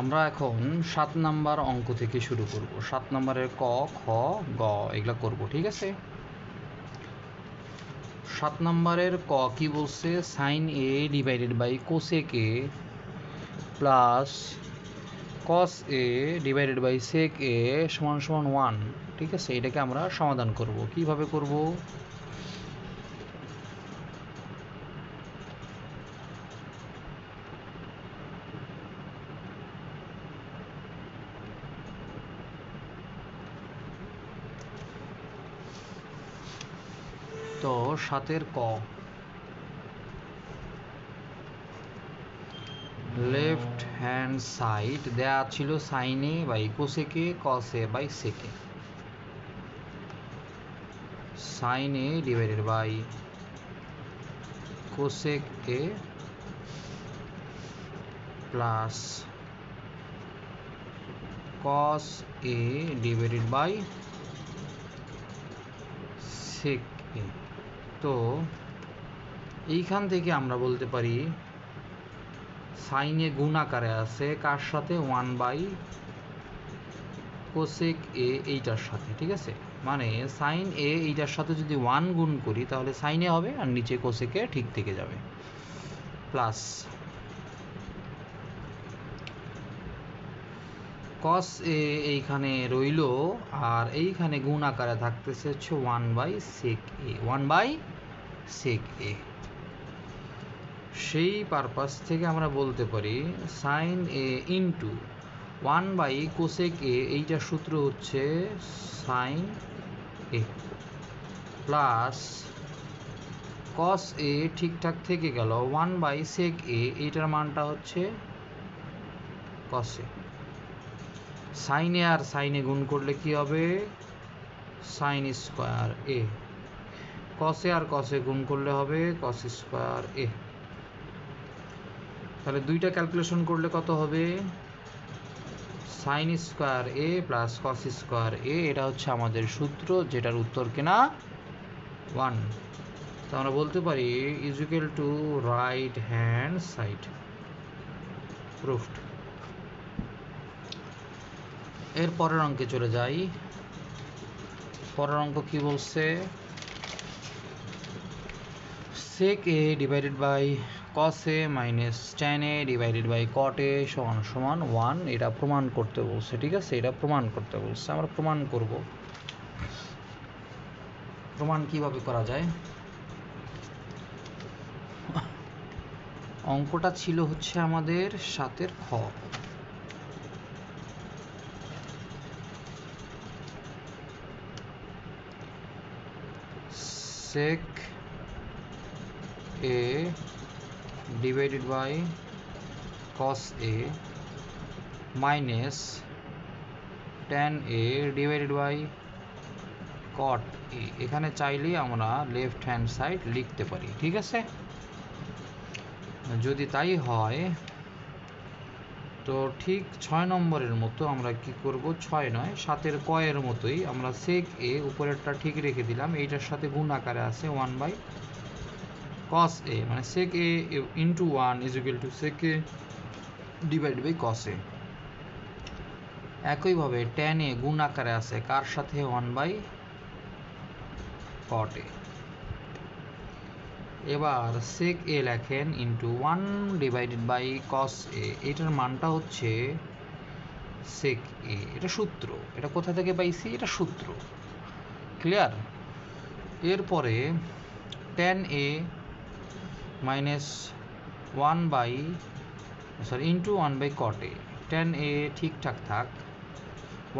আমরা এখন 7 নাম্বার অঙ্ক থেকে শুরু করব। 7 নাম্বারের ক, খ, গ এগুলা করব, ঠিক আছে। 7 নাম্বারের ক কি বলছে? Sine A divided by cosec A plus cos A divided by sec A সমান সমান 1, ঠিক আছে। এটাকে আমরা সমাধান করব। কিভাবে করব? তো 7 ক, লেফট হ্যান্ড সাইড দেয়া ছিল sine A by cosec A cos A by sec A. Sine A divided by cosec A plus cos A divided by sec A. তো এইখান থেকে আমরা বলতে পারি সাইন এ গুণ আকারে আছে কার সাথে? 1 বাই কোসেক এ এইটার সাথে, ঠিক আছে। মানে সাইন এ এইটার সাথে যদি 1 গুণ করি তাহলে সাইন এ হবে আর নিচে কোসেক এ ঠিক থেকে যাবে, প্লাস কস এ এইখানে রইল আর এইখানে গুণ আকারে থাকতেছে হচ্ছে 1 by sec A, 1 by sec এ। সেই পারপাস থেকে আমরা বলতে পারি sine A into 1 by cosec A, এইটার সূত্র হচ্ছে সাইন এ প্লাস কস এ ঠিকঠাক থেকে গেল 1 বাই সেক এ, এইটার মানটা হচ্ছে কস এ। সাইন এ আর সাইন এ গুণ করলে কি হবে? সাইন স্কোয়ার এ। কস এ আর কস এ গুণ করলে হবে কস স্কোয়ার এ। তাহলে দুইটা ক্যালকুলেশন করলে কত হবে? Sign square A plus cos square এ, এটা হচ্ছে আমাদের সূত্র, যেটার উত্তর কিনা 1। তো আমরা বলতে পারি is equal to right hand side. Proved. এর পরের অঙ্কে চলে যাই। পরের অঙ্ক কি বলছে? Sec A divided by cos A minus tan A divided by cot A সমান সমান 1, এটা প্রমাণ করতে বলছে, ঠিক আছে। এটা প্রমাণ করতে বলছে, আমরা প্রমাণ করব। প্রমাণ কিভাবে করা যায়? অঙ্কটা ছিল হচ্ছে আমাদের 7 খ। Sec A divided by cos A minus tan A divided by cot A. এখানে চাইলে আমরা লেফট হ্যান্ড সাইড লিখতে পারি, ঠিক আছে। যদি তাই হয় তো ঠিক 6 নম্বরের মতো আমরা কি করব? 6 নয়, 7 ক এর মতোই আমরা সেক এ উপরেরটা ঠিক রেখে দিলাম, এইটার সাথে গুণ আকারে আছে 1 বাই কস এ, মানে sec A into 1 is equal to sec A divide by cos A. একইভাবে ট্যান এ গুণ আকারে আছে কার সাথে? 1 বাই কট এ। এবার সেক এ লেখেন ইন্টু 1 ডিভাইডেড বাই কস এ, এটার মানটা হচ্ছে সেক এ। এটা সূত্র, এটা কোথা থেকে পাইছি? এটা সূত্র, ক্লিয়ার। এরপরে tan A minus 1 by into 1 by cot A. Tan A ঠিকঠাক থাক,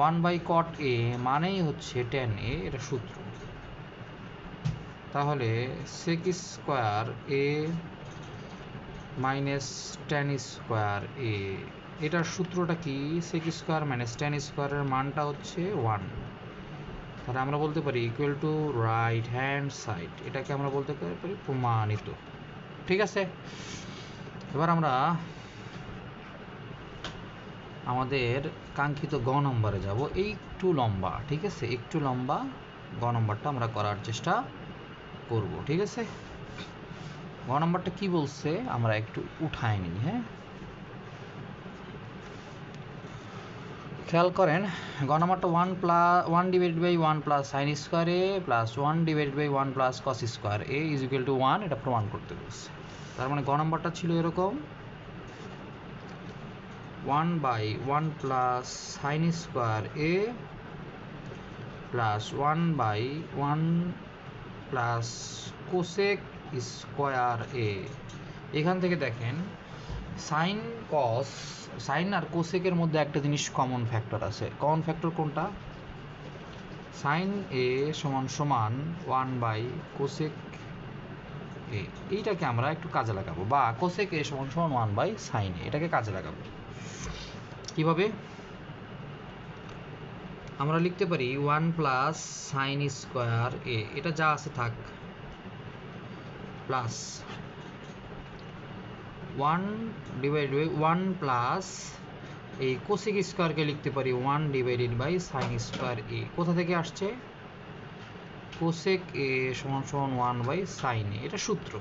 1 বাই কট এ মানেই হচ্ছে ট্যান এ, এটা সূত্র। তাহলে সেক স্কোয়ার এ মাইনাস ট্যান স্কোয়ার এ, এটার সূত্রটা কি? সেক স্কোয়ার মাইনাস ট্যান স্কোয়ারের মানটা হচ্ছে 1। তাহলে আমরা বলতে পারি equal to right hand side. এটাকে আমরা বলতে পারি প্রমাণিত, ঠিক আছে। এবার আমরা আমাদের কাঙ্ক্ষিত গ নম্বরে যাব। একটু লম্বা, ঠিক আছে, একটু লম্বা গ নম্বরটা আমরা করার চেষ্টা করব, ঠিক আছে। গ নম্বরটা কি বলছে আমরা একটু উঠায় নিই। হ্যাঁ, খেয়াল করেন গ নাম্বারটা 1 divided by 1 plus sine square A plus 1 divided by 1 plus cos square A is equal to 1, এটা প্রমাণ করতে বলছে। তার মানে গ নাম্বারটা ছিল এরকম 1 by 1 plus sine square A plus 1 by 1 plus cosec square A. এখান থেকে দেখেন সাইন কস, সাইন আর কোসেকের মধ্যে একটা জিনিস কমন ফ্যাক্টর আছে। কমন ফ্যাক্টর কোনটা? সাইন এ সমান সমান 1 বাই কোসেক এ, এইটাকে আমরা একটু কাজে লাগাবো, বা কোসেক এ সমান সমান 1 বাই সাইন এ, এটাকে কাজে লাগাবো। কিভাবে? আমরা লিখতে পারি 1 প্লাস সাইন স্কোয়ার এ, এটা যা আছে থাক, প্লাস 1 ডিভাইডেড বাই 1 প্লাস এই কোসেক স্কোয়ারকে লিখতে পারি 1 ডিভাইডেড বাই সাইন স্কোয়ার এ। কোথা থেকে আসছে? কোসেক এ সমান সমান 1 বাই সাইন এ, এটা সূত্র,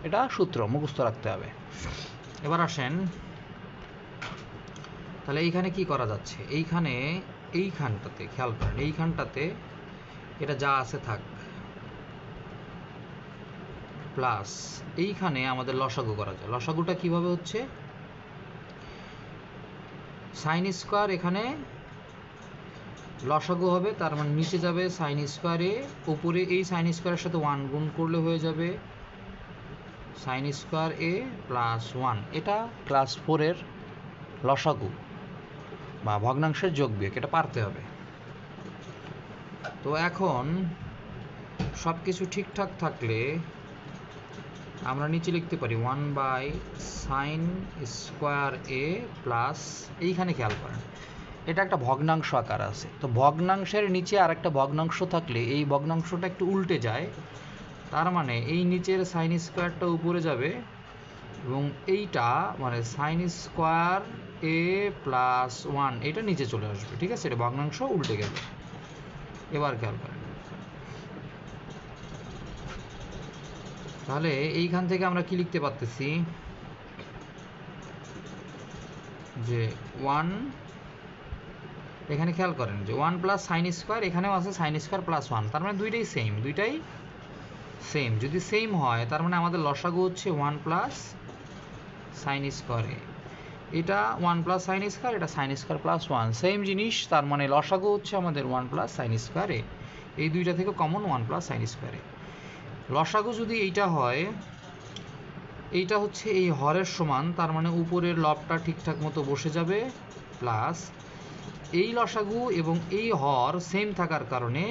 এটা সূত্র মুখস্থ রাখতে হবে। এবার আসেন তাহলে এইখানে কি করা যাচ্ছে, এইখানে এইখানটাতে খেয়াল করেন, এইখানটাতে এটা যা আছে থাক, প্লাস এইখানে আমাদের লসাগু করা যায়। লসাগুটা কিভাবে হচ্ছে? সাইন স্কোয়ার এখানে লসাগু হবে, তার মানে নিচে যাবে সাইন স্কোয়ারে, উপরে এই সাইন স্কোয়ারের সাথে 1 গুণ করলে হয়ে যাবে সাইন স্কোয়ার এ প্লাস 1। এটা ক্লাস 4 এর লসাগু বা ভগ্নাংশের যোগ বিয়োগ, এটা পারতে হবে। তো এখন সব কিছু ঠিকঠাক থাকলে আমরা নিচে লিখতে পারি 1 by sine square A plus, এইখানে খেয়াল করেন এটা একটা ভগ্নাংশ আকার আছে, তো ভগ্নাংশের নিচে আর একটা ভগ্নাংশ থাকলে এই ভগ্নাংশটা একটু উল্টে যায়, তার মানে এই নিচের সাইন স্কোয়ারটা উপরে যাবে এবং এইটা মানে সাইন স্কোয়ার এ প্লাস 1 এটা নিচে চলে আসবে। ঠিক আছে, এটা ভগ্নাংশ উল্টে গেল। এবার খেয়াল করেন, তাহলে এইখান থেকে আমরা কি লিখতে পারতেছি যে 1, এখানে খেয়াল করেন যে 1 প্লাস সাইন স্কোয়ার, এখানেও আছে সাইন স্কোয়ার প্লাস 1, তার মানে দুইটাই সেম। যদি সেম হয় তার মানে আমাদের লসাগু হচ্ছে 1 প্লাস সাইন স্কোয়ার এ, এটা 1 প্লাস সাইন স্কোয়ার, এটা সাইন স্কোয়ার প্লাস 1, সেম জিনিস, তার মানে লসাগু হচ্ছে আমাদের 1 প্লাস সাইন স্কোয়ার এ। এই দুইটা থেকে কমন 1 প্লাস সাইন স্কোয়ার এ। লসাগু যদি এইটা হয়, এইটা হচ্ছে এই হরের সমান, তার মানে উপরের লবটা ঠিকঠাক মতো বসে যাবে, প্লাস এই লসাগু এবং এই হর সেম থাকার কারণে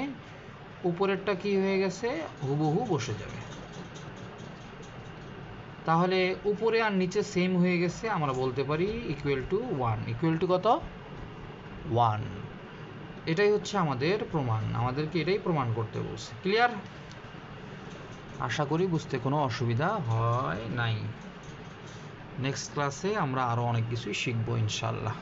উপরেরটা কি হয়ে গেছে, হুবহু বসে যাবে। তাহলে উপরে আর নিচে সেম হয়ে গেছে, আমরা বলতে পারি ইকুয়াল টু 1। ইকুয়াল টু কত? 1। এটাই হচ্ছে আমাদের প্রমাণ, আমাদেরকে এটাই প্রমাণ করতে বলছে। ক্লিয়ার? আশা করি বুঝতে কোনো অসুবিধা হয় নাই। নেক্সট ক্লাসে আমরা আরও অনেক কিছুই শিখবো ইনশাল্লাহ।